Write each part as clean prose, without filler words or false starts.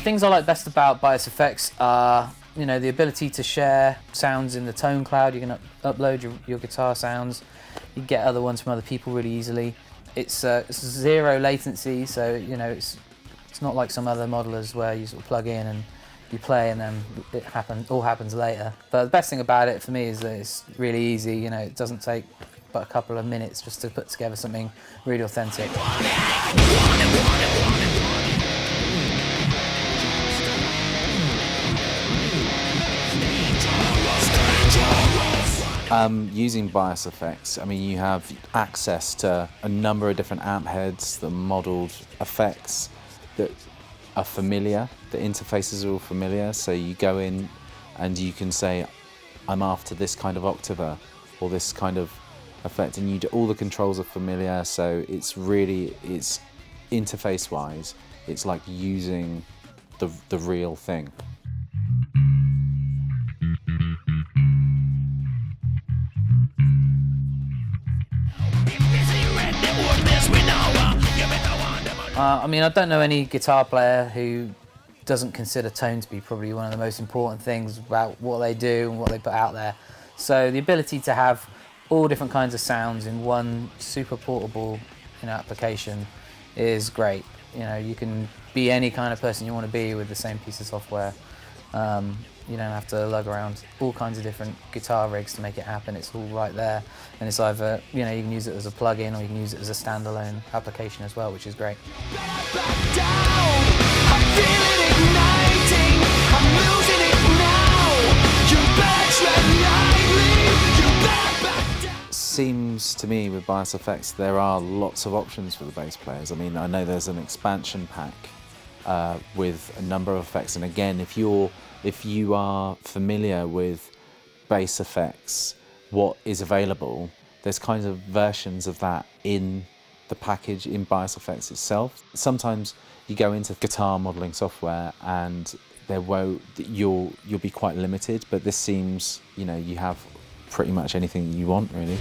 things I like best about Bias Effects are, the ability to share sounds in the tone cloud. You can upload your guitar sounds. You can get other ones from other people really easily. It's zero latency, so it's not like some other modelers where you sort of plug in and you play and then all happens later. But the best thing about it for me is that it's really easy. It doesn't take but a couple of minutes just to put together something really authentic. Using Bias Effects, you have access to a number of different amp heads, the modelled effects that are familiar, the interfaces are all familiar, so you go in and you can say, I'm after this kind of octave or this kind of effect, and all the controls are familiar, so it's interface-wise, it's like using the real thing. I don't know any guitar player who doesn't consider tone to be probably one of the most important things about what they do and what they put out there. So the ability to have all different kinds of sounds in one super portable application is great. You can be any kind of person you want to be with the same piece of software. You don't have to lug around all kinds of different guitar rigs to make it happen. It's all right there, and it's either you can use it as a plug-in or you can use it as a standalone application as well, which is great. Seems to me with Bias Effects there are lots of options for the bass players. I know there's an expansion pack with a number of effects, and again, if you are familiar with bass effects, what is available, there's kinds of versions of that in the package in Bias Effects itself. Sometimes you go into guitar modelling software and you'll be quite limited, but this seems, you have pretty much anything you want, really.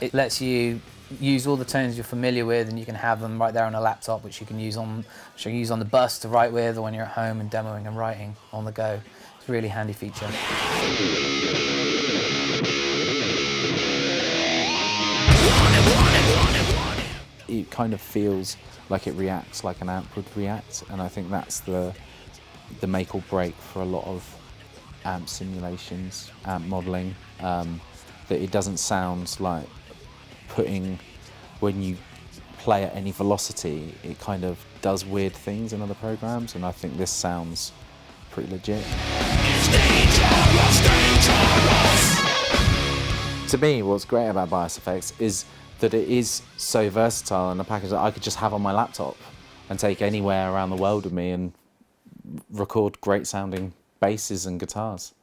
It lets you use all the tones you're familiar with, and you can have them right there on a laptop, which you can use on the bus to write with, or when you're at home and demoing and writing on the go. It's a really handy feature. It kind of feels like it reacts like an amp would react, and I think that's the make or break for a lot of amp simulations, amp modelling, that it doesn't sound like when you play at any velocity, it kind of does weird things in other programs, and I think this sounds pretty legit. It's dangerous, dangerous. To me, what's great about Bias Effects is that it is so versatile, and a package that I could just have on my laptop and take anywhere around the world with me and record great sounding basses and guitars.